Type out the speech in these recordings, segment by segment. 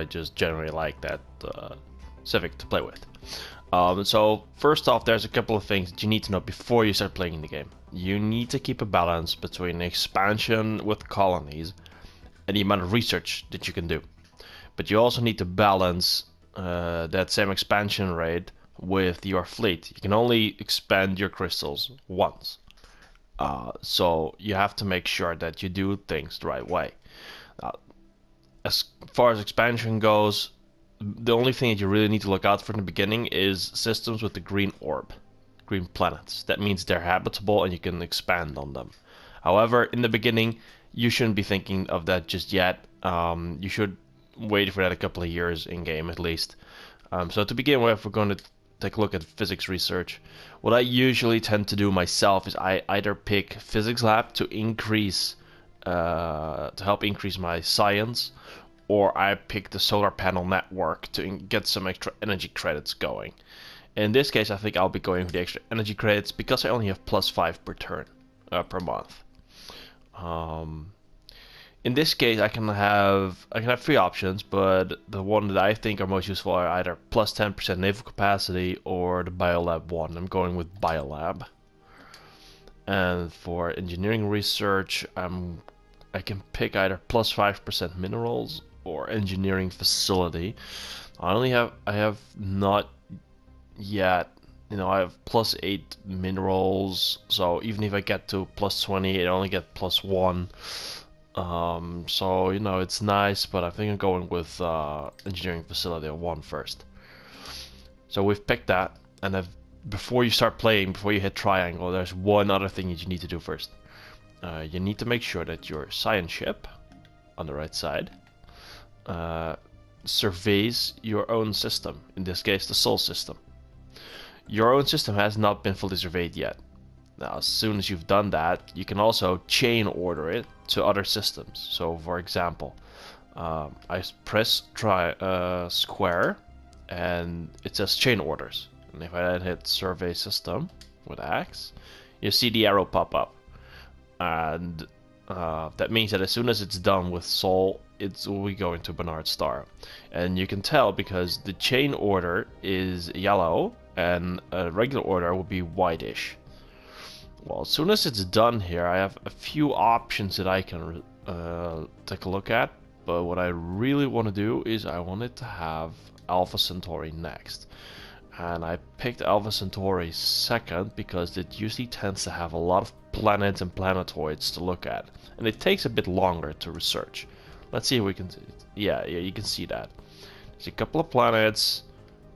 I just generally like that civic to play with. So first off, there's a couple of things that you need to know before you start playing the game. You need to keep a balance between expansion with colonies and the amount of research that you can do. But you also need to balance that same expansion rate with your fleet. You can only expand your crystals once. So you have to make sure that you do things the right way. As far as expansion goes, the only thing that you really need to look out for in the beginning is systems with the green orb, green planets. That means they're habitable and you can expand on them. However, in the beginning, you shouldn't be thinking of that just yet. You should wait for that a couple of years in game at least. So to begin with, we're going to take a look at physics research. What I usually tend to do myself is I either pick physics lab to help increase my science, or I pick the solar panel network to get some extra energy credits going. In this case, I think I'll be going with the extra energy credits because I only have +5 per turn per month. In this case, I can have 3 options, but the one that I think are most useful are either +10% naval capacity or the Biolab one. I'm going with Biolab. And for engineering research, I can pick either +5% minerals or engineering facility. I have not yet, I have +8 minerals, so even if I get to +20, I only get +1. So it's nice, but I think I'm going with engineering facility on 1 first. So we've picked that, and before you start playing, before you hit triangle, there's one other thing that you need to do first. You need to make sure that your science ship on the right side surveys your own system, in this case the Sol system. Your own system has not been fully surveyed yet. Now, as soon as you've done that, you can also chain order it to other systems. So, for example, I press square, and it says chain orders. And if I then hit survey system with X, you see the arrow pop up. And that means that as soon as it's done with Sol, it will be going to Bernard Star. And you can tell because the chain order is yellow and a regular order will be whitish. Well, as soon as it's done here, I have a few options that I can take a look at. But what I really want to do is I want it to have Alpha Centauri next. And I picked Alpha Centauri second because it usually tends to have a lot of planets and planetoids to look at. And it takes a bit longer to research. Let's see if we can... Yeah, you can see that. There's a couple of planets,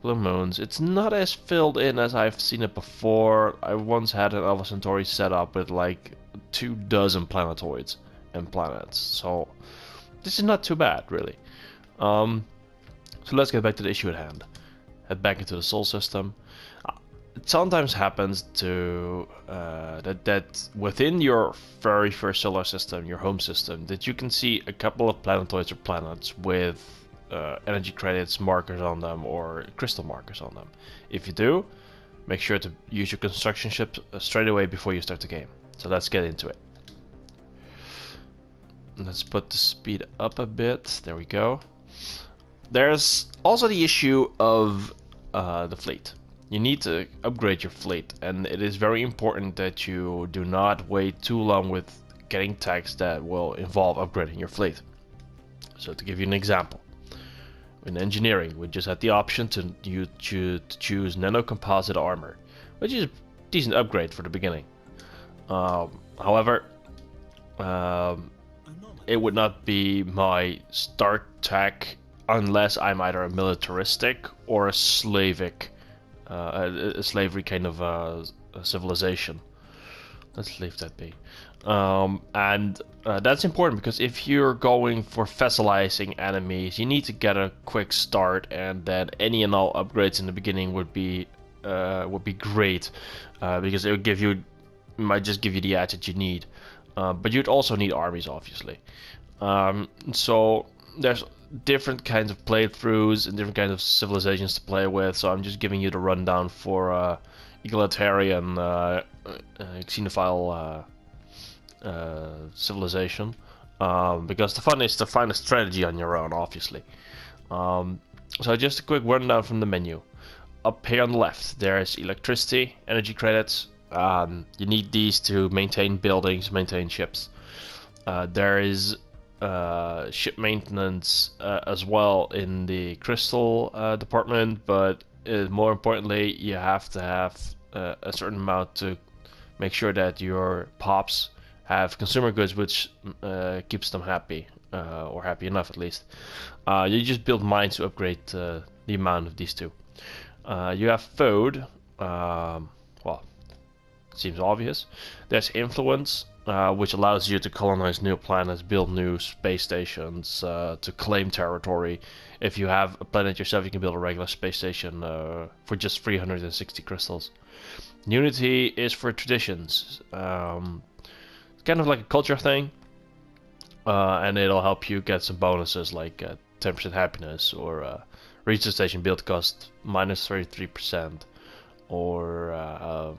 blue moons. It's not as filled in as I've seen it before. I once had an Alpha Centauri set up with like 24 planetoids and planets. So this is not too bad, really. So let's get back to the issue at hand. Head back into the Sol system. It sometimes happens to that within your very first solar system, your home system, that you can see a couple of planetoids or planets with energy credits markers on them or crystal markers on them. If you do, make sure to use your construction ship straight away before you start the game. So let's get into it. Let's put the speed up a bit. There we go. There's also the issue of the fleet. You need to upgrade your fleet, and it is very important that you do not wait too long with getting techs that will involve upgrading your fleet. So to give you an example, in engineering, we just had the option to choose nanocomposite armor, which is a decent upgrade for the beginning. However, it would not be my start tech unless I'm either a militaristic or a slavic, a slavery kind of a civilization. Let's leave that be. And that's important because if you're going for fossilizing enemies, you need to get a quick start, and then any and all upgrades in the beginning would be great because it might just give you the edge that you need. But you'd also need armies, obviously. So there's different kinds of playthroughs and different kinds of civilizations to play with. So I'm just giving you the rundown for egalitarian xenophile civilization, because the fun is to find a strategy on your own, obviously. So just a quick rundown from the menu. Up here on the left, there's electricity, energy credits. You need these to maintain buildings, maintain ships. There is ship maintenance as well in the crystal department, but more importantly, you have to have a certain amount to make sure that your pops have consumer goods, which keeps them happy, or happy enough at least. You just build mines to upgrade the amount of these two. You have food. Well, seems obvious. There's influence, which allows you to colonize new planets, build new space stations, to claim territory. If you have a planet yourself, you can build a regular space station for just 360 crystals. Unity is for traditions. Kind of like a culture thing, and it'll help you get some bonuses like 10% happiness, or research station build cost minus 33%, or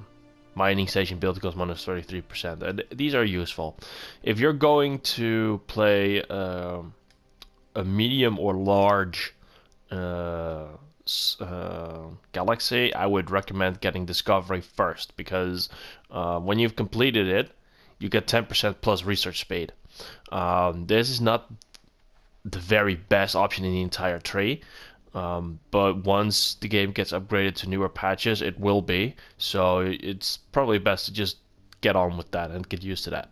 mining station build cost minus 33%. And these are useful. If you're going to play a medium or large galaxy, I would recommend getting Discovery first, because when you've completed it, you get 10% plus research speed. This is not the very best option in the entire tree, but once the game gets upgraded to newer patches, it will be. So it's probably best to just get on with that and get used to that.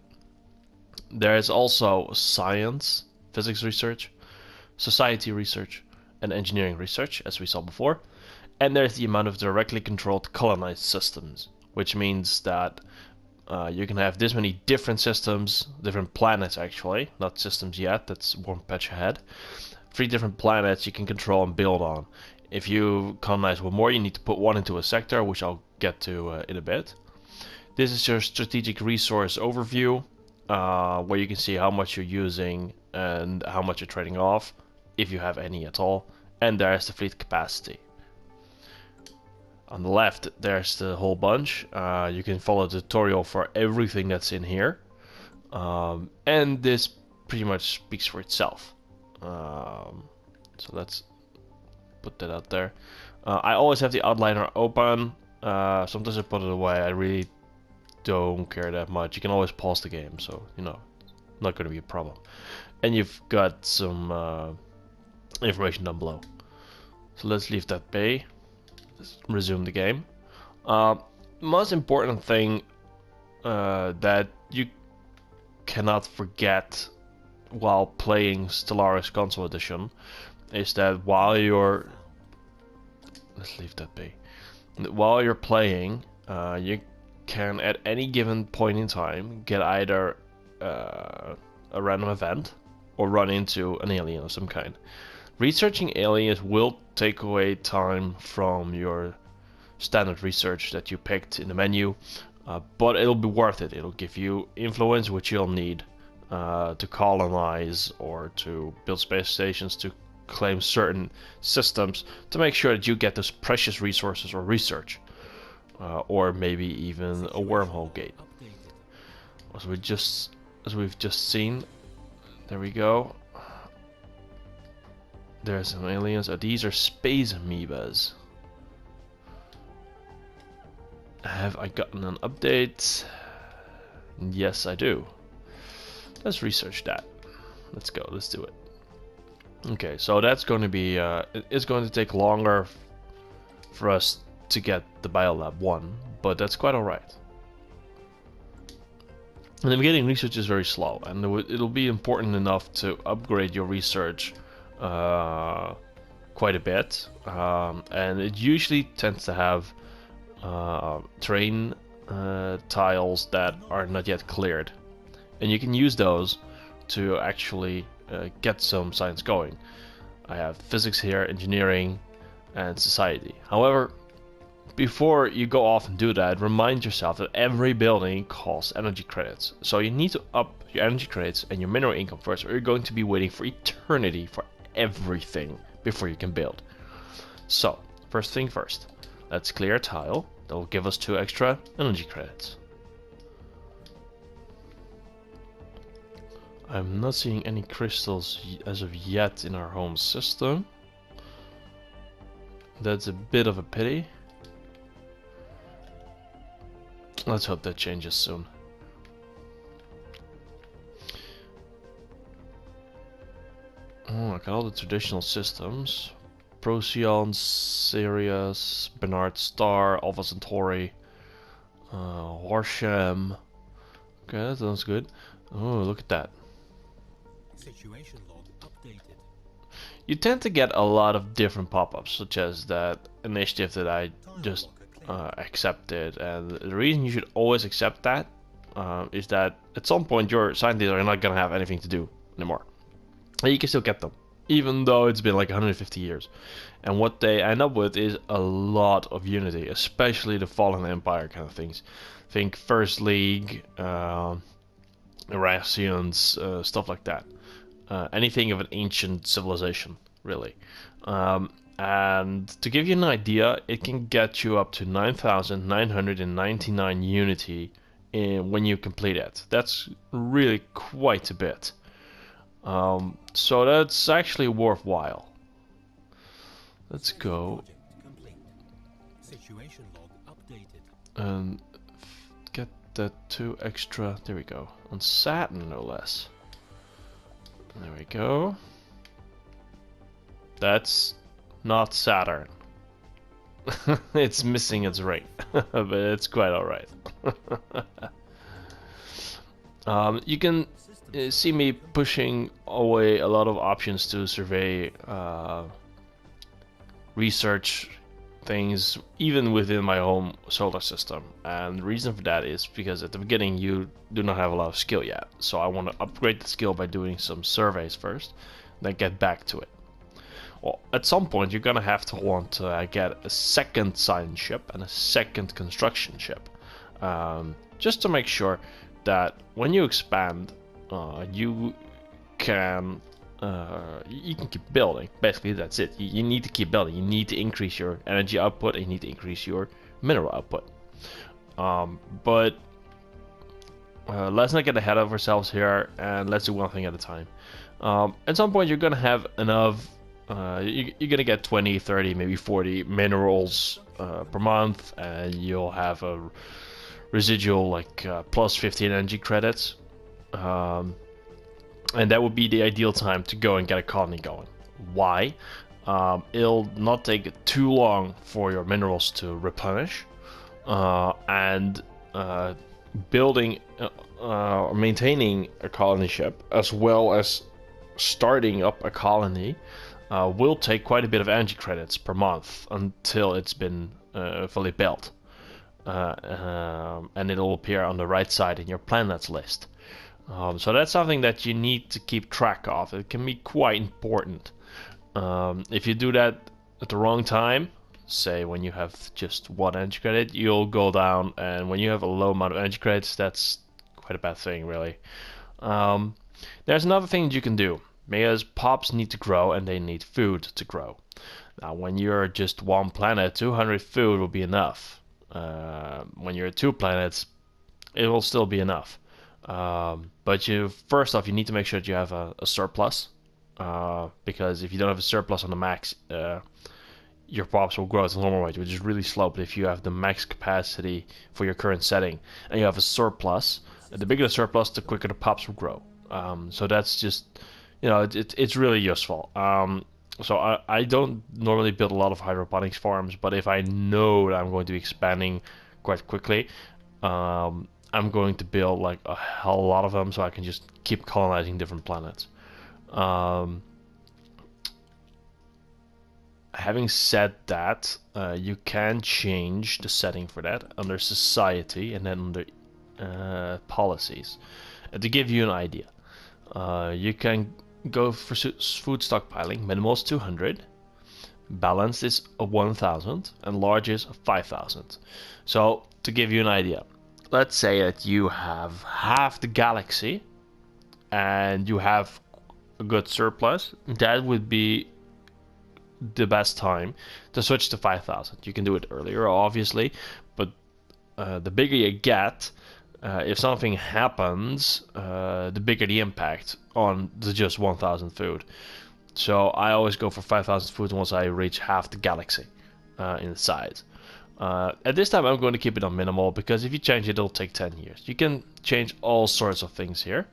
There is also science, physics research, society research, and engineering research, as we saw before. And there's the amount of directly controlled colonized systems, which means that you can have this many different systems, different planets actually, not systems yet, that's one patch ahead. 3 different planets you can control and build on. If you colonize one more, you need to put one into a sector, which I'll get to in a bit. This is your strategic resource overview, where you can see how much you're using and how much you're trading off, if you have any at all. And there's the fleet capacity. On the left, there's the whole bunch. You can follow the tutorial for everything that's in here. And this pretty much speaks for itself. So let's put that out there. I always have the outliner open. Sometimes I put it away. I really don't care that much. You can always pause the game, so you know, not going to be a problem. And you've got some information down below. So let's leave that be. Let's resume the game. Most important thing that you cannot forget while playing Stellaris Console Edition is that while you're... Let's leave that be. While you're playing, you can at any given point in time get either a random event or run into an alien of some kind. Researching aliens will take away time from your standard research that you picked in the menu, but it'll be worth it. It'll give you influence, which you'll need to colonize or to build space stations, to claim certain systems, to make sure that you get those precious resources or research, or maybe even a wormhole gate. As we've just seen, there we go. There's some aliens. These are space amoebas. Have I gotten an update? Yes, I do. Let's research that. Let's go. Let's do it. Okay, so that's going to be... it's going to take longer for us to get the Biolab 1, but that's quite alright. In the beginning, research is very slow, and it'll be important enough to upgrade your research quite a bit, and it usually tends to have terrain tiles that are not yet cleared, and you can use those to actually get some science going. I have physics here, engineering, and society. However, before you go off and do that, remind yourself that every building costs energy credits. So you need to up your energy credits and your mineral income first, or you're going to be waiting for eternity for everything before you can build. So, first thing first, let's clear a tile. That will give us 2 extra energy credits. I'm not seeing any crystals as of yet in our home system. That's a bit of a pity. Let's hope that changes soon. Oh, I got all the traditional systems. Procyon, Sirius, Bernard Star, Alpha Centauri, Horsham. Okay, that sounds good. Oh, look at that. Situation log updated. You tend to get a lot of different pop-ups, such as that initiative that I just accepted. And the reason you should always accept that is that at some point your scientists are not going to have anything to do anymore. And you can still get them, even though it's been like 150 years. And what they end up with is a lot of unity, especially the Fallen Empire kind of things. Think First League, Erasians, stuff like that. Anything of an ancient civilization, really. And to give you an idea, it can get you up to 9,999 unity when you complete it. That's really quite a bit. So that's actually worthwhile. Let's go Situation log updated. and get that 2 extra. There we go. On Saturn, no less. There we go. That's not Saturn. It's missing its ring, but it's quite alright. You can see me pushing away a lot of options to survey research things even within my home solar system, and the reason for that is because at the beginning you do not have a lot of skill yet, so I want to upgrade the skill by doing some surveys first, then get back to it. Well, at some point you're gonna have to want to get a second science ship and a second construction ship, just to make sure that when you expand you can keep building. Basically, that's it. You need to keep building. You need to increase your energy output, and you need to increase your mineral output. But let's not get ahead of ourselves here, and let's do one thing at a time. At some point, you're gonna have enough. You're gonna get 20, 30, maybe 40 minerals per month, and you'll have a residual like plus 15 energy credits. And that would be the ideal time to go and get a colony going. Why? It'll not take too long for your minerals to replenish, and building or maintaining a colony ship, as well as starting up a colony, will take quite a bit of energy credits per month until it's been fully built, and it'll appear on the right side in your planets list. So that's something that you need to keep track of. It can be quite important. If you do that at the wrong time, say when you have just 1 energy credit, you'll go down, and when you have a low amount of energy credits, that's quite a bad thing, really. There's another thing you can do, because pops need to grow and they need food to grow. Now, when you're just 1 planet, 200 food will be enough. When you're 2 planets, it will still be enough. But first off, you need to make sure that you have a surplus, because if you don't have a surplus on the max, your pops will grow at a normal rate, which is really slow. But if you have the max capacity for your current setting and you have a surplus, the bigger the surplus, the quicker the pops will grow. So that's just, it's really useful. So I don't normally build a lot of hydroponics farms, but if I know that I'm going to be expanding quite quickly, I'm going to build like a hell lot of them, so I can just keep colonizing different planets. Having said that, you can change the setting for that under society and then under policies. To give you an idea, you can go for food stockpiling. Minimal is 200, balanced is 1,000, and large is 5,000. So to give you an idea, let's say that you have half the galaxy and you have a good surplus. That would be the best time to switch to 5,000. You can do it earlier, obviously, but the bigger you get, if something happens, the bigger the impact on the just 1,000 food. So I always go for 5,000 food once I reach half the galaxy. in size. At this time I'm going to keep it on minimal, because if you change it, it'll take 10 years. You can change all sorts of things here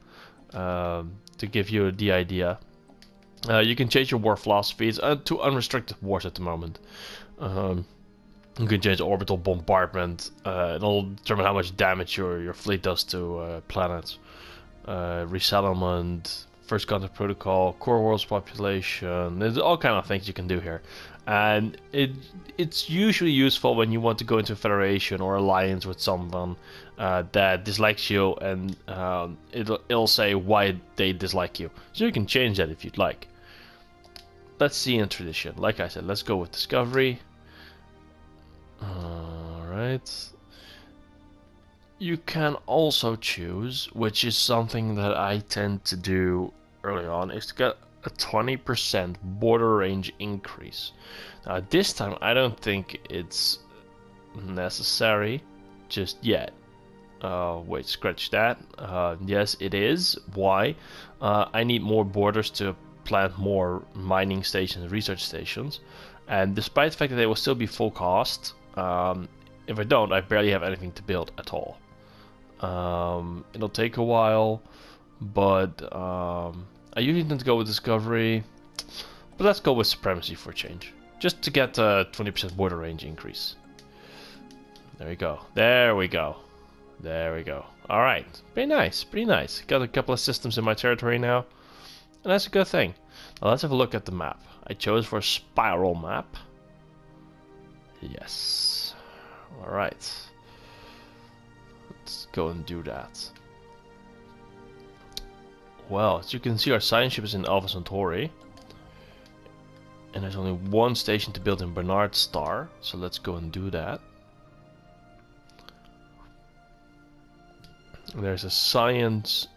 to give you the idea. You can change your war philosophies to unrestricted wars at the moment. You can change orbital bombardment. It'll determine how much damage your fleet does to planets. Resettlement, first contact protocol, core world's population. There's all kind of things you can do here, and it's usually useful when you want to go into a federation or alliance with someone that dislikes you, and it'll say why they dislike you. So you can change that if you'd like. Let's see in tradition. Like I said, let's go with discovery. Alright. You can also choose, which is something that I tend to do early on, is to get a 20% border range increase. Now this time I don't think it's necessary just yet. Wait, scratch that. Yes, it is. Why? I need more borders to plant more mining stations, research stations, and despite the fact that they will still be full cost, if I don't, I barely have anything to build at all. It'll take a while, but I usually tend to go with discovery, but let's go with supremacy for a change, just to get a 20% border range increase. There we go. There we go. There we go. Alright, pretty nice, pretty nice. Got a couple of systems in my territory now, and that's a good thing. Now let's have a look at the map. I chose for a spiral map. Yes. Alright. Let's go and do that. Well, as you can see, our science ship is in Alpha Centauri. And there's only one station to build in Bernard Star, so let's go and do that. There's a science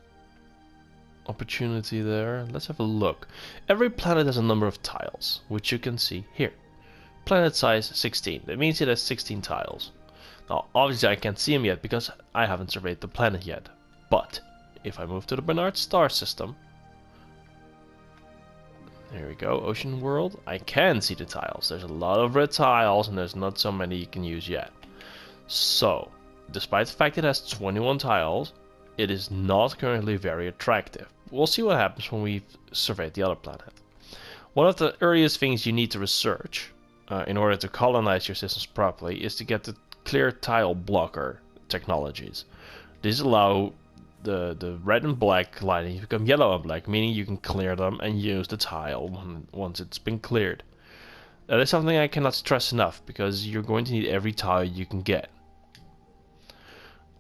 opportunity there. Let's have a look. Every planet has a number of tiles, which you can see here. Planet size 16. That means it has 16 tiles. Now, obviously I can't see them yet because I haven't surveyed the planet yet. But if I move to the Bernard Star system, there we go, Ocean World, I can see the tiles. There's a lot of red tiles and there's not so many you can use yet. So, despite the fact it has 21 tiles, it is not currently very attractive. We'll see what happens when we survey the other planet. One of the earliest things you need to research in order to colonize your systems properly is to get the clear tile blocker technologies. These allow the red and black lining to become yellow and black, meaning you can clear them and use the tile once it's been cleared. That is something I cannot stress enough, because you're going to need every tile you can get.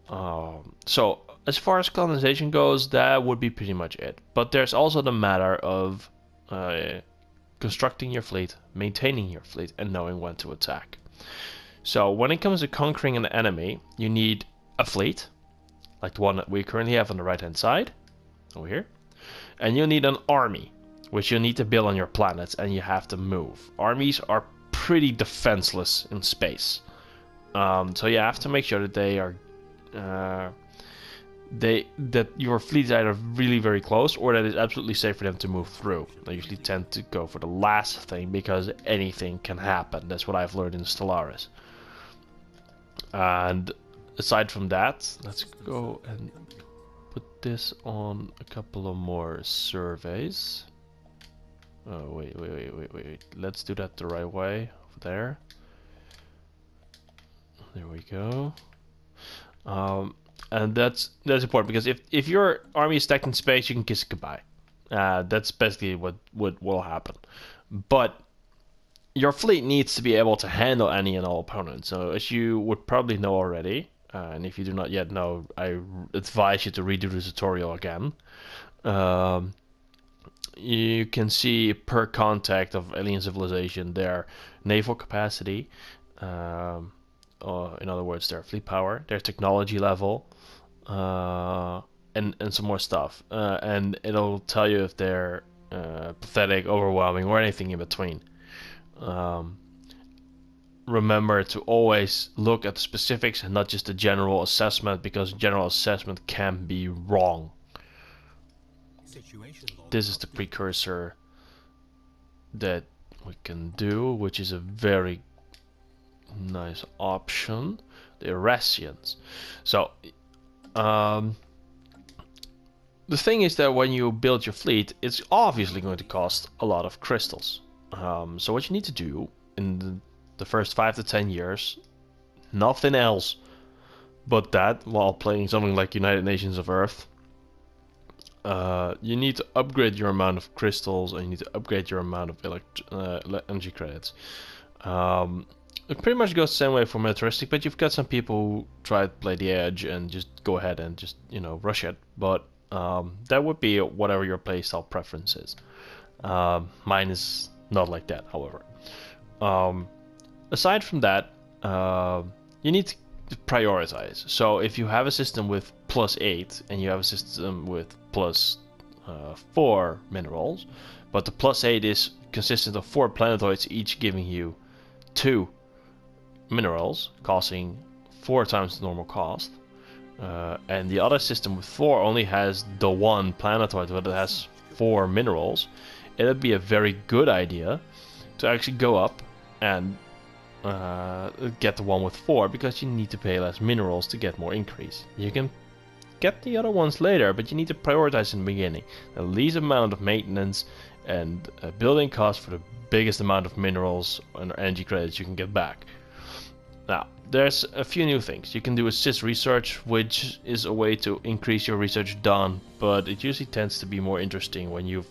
So as far as colonization goes, that would be pretty much it. But there's also the matter of constructing your fleet, maintaining your fleet, and knowing when to attack. So when it comes to conquering an enemy, you need a fleet, like the one that we currently have on the right hand side, over here. And you need an army, which you need to build on your planets, and you have to move. Armies are pretty defenseless in space. So you have to make sure that they are that your fleet is either really very close or that it's absolutely safe for them to move through. I usually tend to go for the last thing because anything can happen. That's what I've learned in Stellaris. And aside from that, let's go and put this on a couple of more surveys. Oh, wait. Let's do that the right way. Over there. There we go. And that's important, because if your army is stacked in space, you can kiss it goodbye. That's basically what will happen. But your fleet needs to be able to handle any and all opponents. So as you would probably know already, and if you do not yet know, I advise you to redo the tutorial again. You can see per contact of alien civilization their naval capacity, in other words, their fleet power, their technology level, and some more stuff. And it'll tell you if they're pathetic, overwhelming, or anything in between. Remember to always look at the specifics and not just the general assessment, because general assessment can be wrong. This is the precursor that we can do, which is a very nice option. The Irasians. So, the thing is that when you build your fleet, it's obviously going to cost a lot of crystals. So what you need to do in the first 5 to 10 years, nothing else but that, while playing something like United Nations of Earth, you need to upgrade your amount of crystals, and you need to upgrade your amount of energy credits. It pretty much goes the same way for militaristic, but you've got some people who try to play the edge and just go ahead and just, rush it. But that would be whatever your playstyle preference is. Mine is not like that, however. Aside from that, you need to prioritize. So if you have a system with +8 and you have a system with +4 minerals, but the +8 is consistent of 4 planetoids, each giving you 2 minerals, costing 4 times the normal cost, and the other system with 4 only has the 1 planetoid, but it has 4 minerals, it would be a very good idea to actually go up and get the one with 4, because you need to pay less minerals to get more increase. You can get the other ones later, but you need to prioritize in the beginning. The least amount of maintenance and building cost for the biggest amount of minerals and energy credits you can get back. Now, there's a few new things. You can do assist research, which is a way to increase your research done, but it usually tends to be more interesting when you've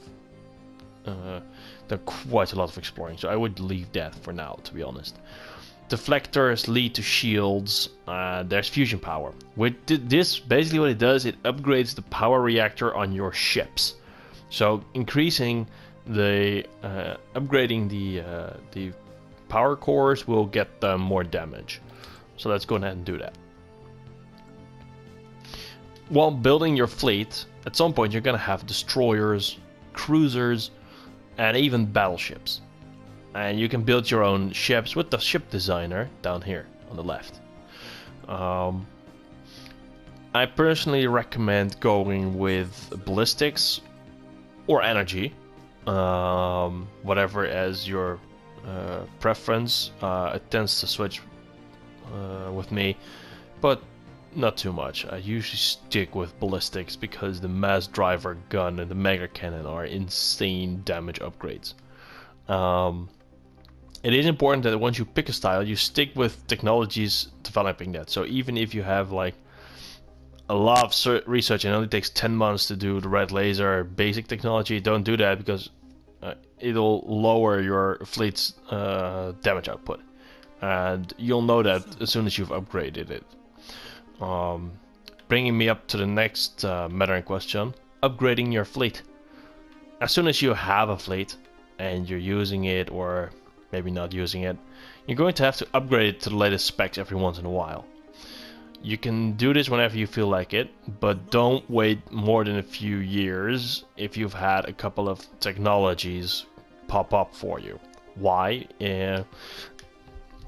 done quite a lot of exploring, so I would leave that for now, to be honest. Deflectors lead to shields. There's fusion power. With this, basically what it does, it upgrades the power reactor on your ships. So increasing the upgrading the power cores will get them more damage. So let's go ahead and do that. While building your fleet, at some point you're gonna have destroyers, cruisers, and even battleships. And you can build your own ships with the ship designer down here on the left. I personally recommend going with ballistics or energy, whatever as your preference. It tends to switch with me, but not too much. I usually stick with ballistics because the mass driver gun and the mega cannon are insane damage upgrades. It is important that once you pick a style, you stick with technologies developing that. So even if you have like a lot of research and it only takes 10 months to do the red laser basic technology, don't do that, because it'll lower your fleet's damage output. And you'll know that as soon as you've upgraded it. Bringing me up to the next matter in question, upgrading your fleet. As soon as you have a fleet and you're using it, or maybe not using it, you're going to have to upgrade it to the latest specs every once in a while. You can do this whenever you feel like it, but don't wait more than a few years if you've had a couple of technologies pop up for you. Why?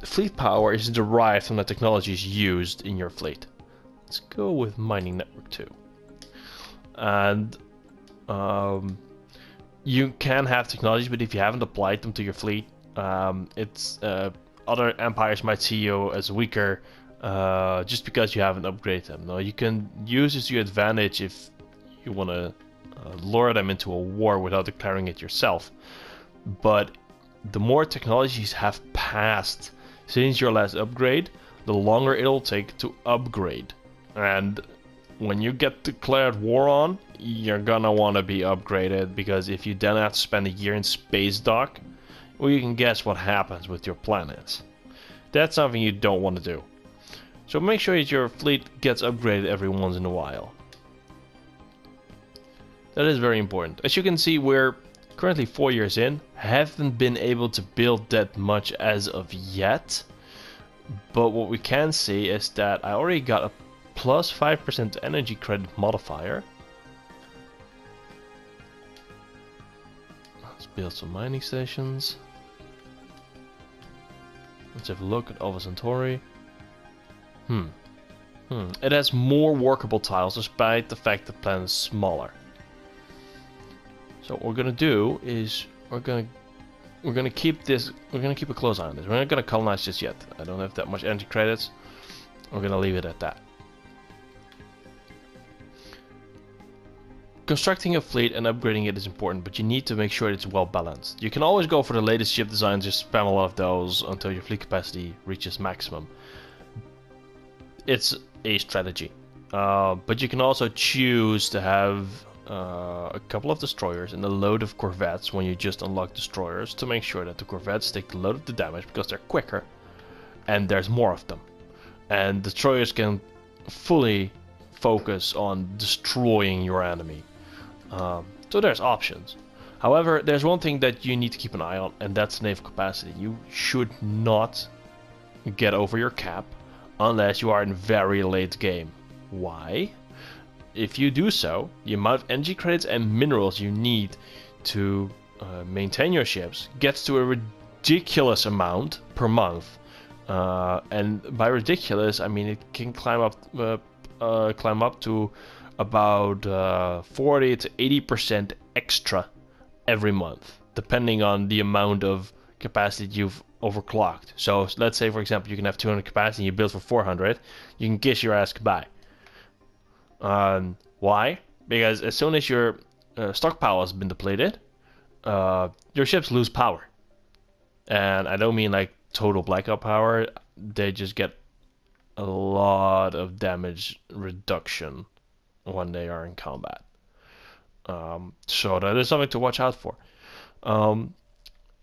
Fleet power is derived from the technologies used in your fleet. Let's go with mining network 2. And you can have technologies, but if you haven't applied them to your fleet, other empires might see you as weaker just because you haven't upgraded them. No, you can use this to your advantage if you want to lure them into a war without declaring it yourself. But the more technologies have passed since your last upgrade, the longer it'll take to upgrade. And when you get declared war on, you're gonna want to be upgraded, because if you then have to spend a year in space dock, well, you can guess what happens with your planets. That's something you don't want to do. So make sure that your fleet gets upgraded every once in a while. That is very important. As you can see, we're currently 4 years in, haven't been able to build that much as of yet. But what we can see is that I already got a plus 5% energy credit modifier. Let's build some mining stations. Let's have a look at Alpha Centauri. It has more workable tiles despite the fact the planet is smaller. So what we're gonna do is we're gonna we're gonna keep this. We're gonna keep a close eye on this. We're not gonna colonize just yet. I don't have that much energy credits. We're gonna leave it at that. Constructing a fleet and upgrading it is important, but you need to make sure it's well balanced. You can always go for the latest ship designs, just spam a lot of those until your fleet capacity reaches maximum. It's a strategy. But you can also choose to have a couple of destroyers and a load of corvettes when you just unlock destroyers to make sure that the corvettes take the load of the damage because they're quicker and there's more of them. And destroyers can fully focus on destroying your enemy. So there's options. However, there's one thing that you need to keep an eye on, and that's naval capacity. You should not get over your cap unless you are in very late game. Why? If you do so, the amount of energy credits and minerals you need to maintain your ships gets to a ridiculous amount per month. And by ridiculous, I mean it can climb up to about 40 to 80% extra every month, depending on the amount of capacity you've overclocked. So let's say, for example, you can have 200 capacity and you build for 400, you can kiss your ass goodbye. Why? Because as soon as your stockpile has been depleted, your ships lose power. And I don't mean like total blackout power, they just get a lot of damage reduction when they are in combat. So that is something to watch out for.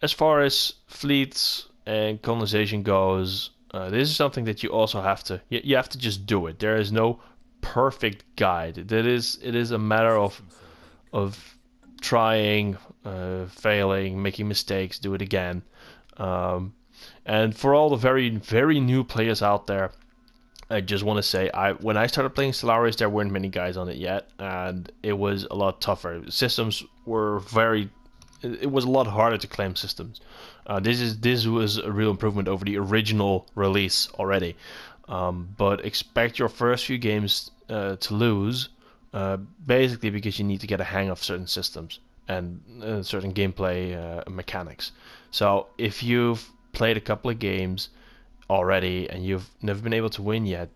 As far as fleets and colonization goes, this is something that you also have to, you have to just do it. There is no perfect guide. It is a matter of trying, failing, making mistakes, do it again. And for all the very, very new players out there, I just want to say, when I started playing Stellaris, there weren't many guys on it yet, and it was a lot tougher. Systems were it was a lot harder to claim systems. This was a real improvement over the original release already. But expect your first few games to lose, basically because you need to get a hang of certain systems and certain gameplay mechanics. So if you've played a couple of games already and you've never been able to win yet,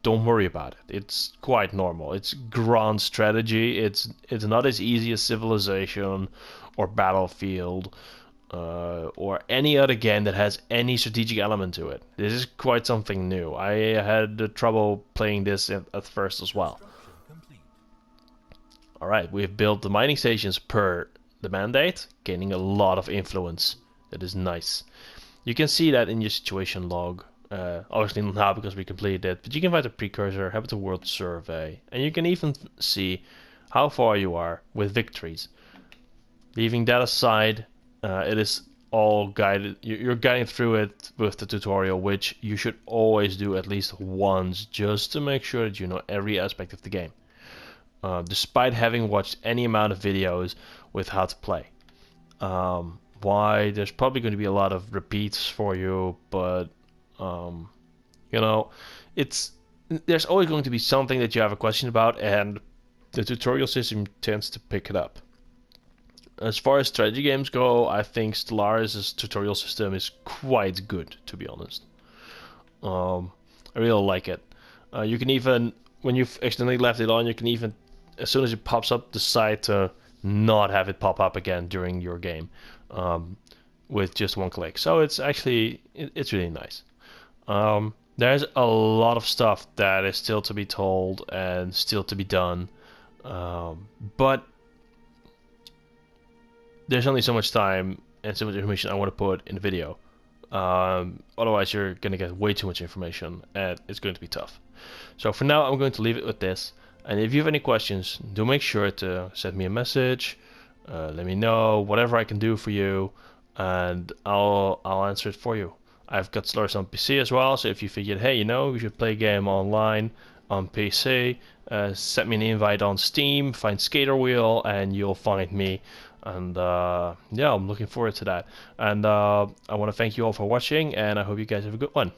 don't worry about it. It's quite normal. It's grand strategy. It's not as easy as Civilization or Battlefield or any other game that has any strategic element to it. This is quite something new. I had trouble playing this at first as well. Alright, we've built the mining stations per the mandate, gaining a lot of influence. That is nice. You can see that in your situation log. Obviously not now because we completed it, but you can find a precursor, have a world survey, and you can even see how far you are with victories. Leaving that aside, it is all guided. You're guiding through it with the tutorial, which you should always do at least once, just to make sure that you know every aspect of the game. Despite having watched any amount of videos with how to play. Why? There's probably going to be a lot of repeats for you, but you know, there's always going to be something that you have a question about, and the tutorial system tends to pick it up. As far as strategy games go, I think Stellaris' tutorial system is quite good, to be honest. I really like it. You can even, when you've accidentally left it on, you can even, as soon as it pops up, decide to not have it pop up again during your game with just one click. So it's actually, it's really nice. There's a lot of stuff that is still to be told and still to be done, but there's only so much time and so much information I want to put in the video. Otherwise you're going to get way too much information and it's going to be tough. So for now I'm going to leave it with this, and if you have any questions, do make sure to send me a message, let me know whatever I can do for you, and I'll answer it for you. I've got Stellaris on PC as well, so if you figured, hey, you know, we should play a game online on PC, send me an invite on Steam, find Skaterwheel, and you'll find me. And yeah, I'm looking forward to that. And I want to thank you all for watching, and I hope you guys have a good one.